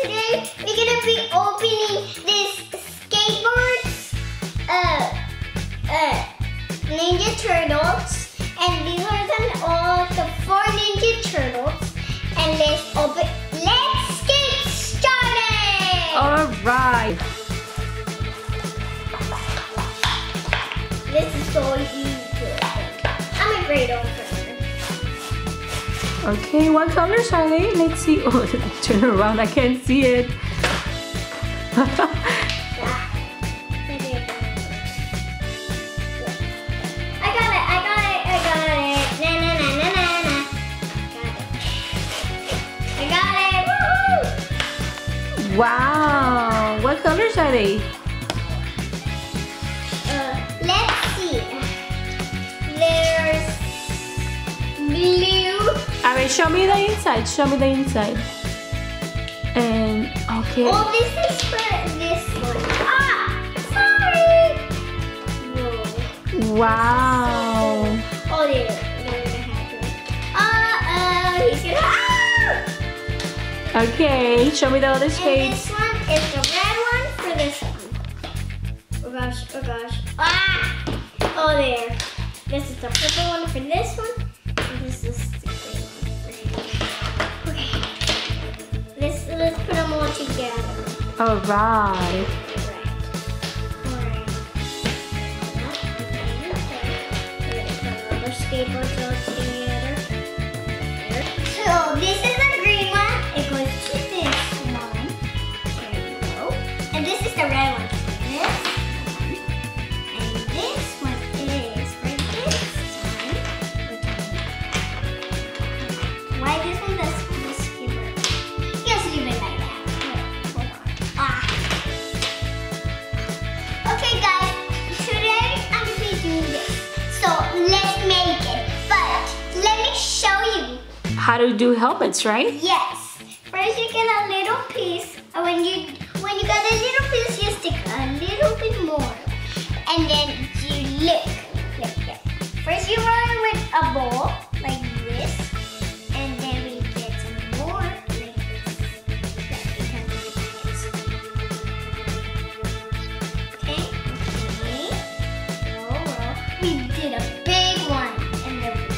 today we're gonna be opening this Skateboards Ninja Turtles, and these are all the 4 Ninja Turtles. And let's get started. All right. This is so easy to open. I'm a great opener. Okay, what colors are they? Let's see. Oh, turn around. I can't see it. Wow, what colors are they? Let's see. There's blue. Alright, show me the inside. Show me the inside. And okay. Oh, this is for this one. Ah, sorry. Whoa. Wow. Oh, they're gonna happen. He's gonna. Ah! Okay, show me the other shade. This one is the red one for this one. Oh gosh, oh gosh. Ah! Oh, there. This is the purple one for this one. And this is the green one for here. Okay. Let's put them all together. Alright. Alright. Okay. Put the rubber skateboards all together. So this is the green one. It goes to this one. There you go. And this is the red one. This one. And this one is for this one. Why this one does the skipper? Just leave it like that. Wait, hold on. Ah. Okay guys, today I'm going to be doing this. So let's make it. But let me show you. How to do helmets, right? Yes. First you get a little piece. When you got a little piece, you stick a little bit more. And then you lick. First you run with a ball like this. And then we get some more like this. Okay. Roll. We did a big one. And then we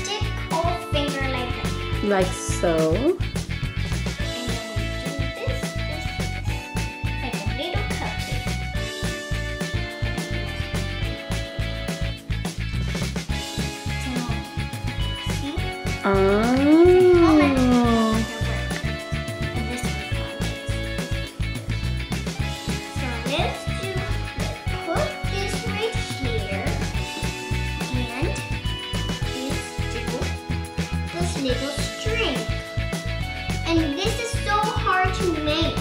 stick our finger like that. Like so. Little string, and this is so hard to make.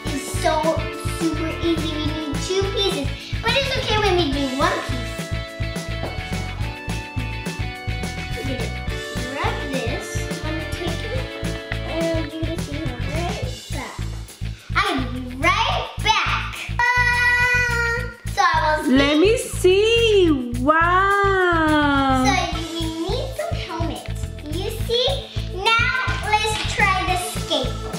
It's so super easy. We need 2 pieces, but it's okay when we do 1 piece. We're gonna grab this. I'm gonna take it and do this thing right back. I'm gonna be right back. So I was. Let me see. Wow. So we need some helmets. You see? Now let's try the skateboard.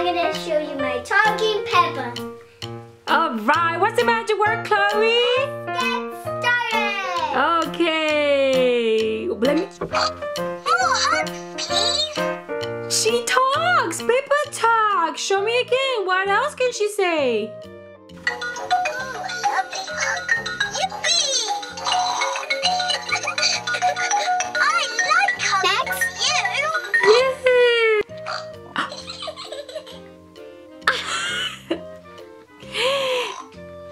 I'm gonna show you my talking Peppa. Alright, what's the magic word, Chloe? Get started! Okay. Let me... More hugs, please. She talks! Peppa talks! Show me again. What else can she say? Lovely hug. Yippee! I like hugs. That's you. Yeah.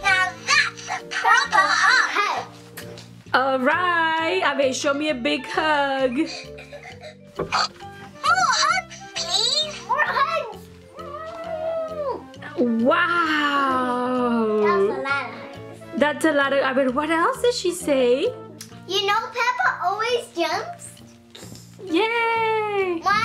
Now that's a proper hug. Alright. Abby, show me a big hug. More hugs, please. More hugs. Wow. That's a lot of hugs. That's a lot of... I mean, what else did she say? You know Peppa always jumps. Yay. Why?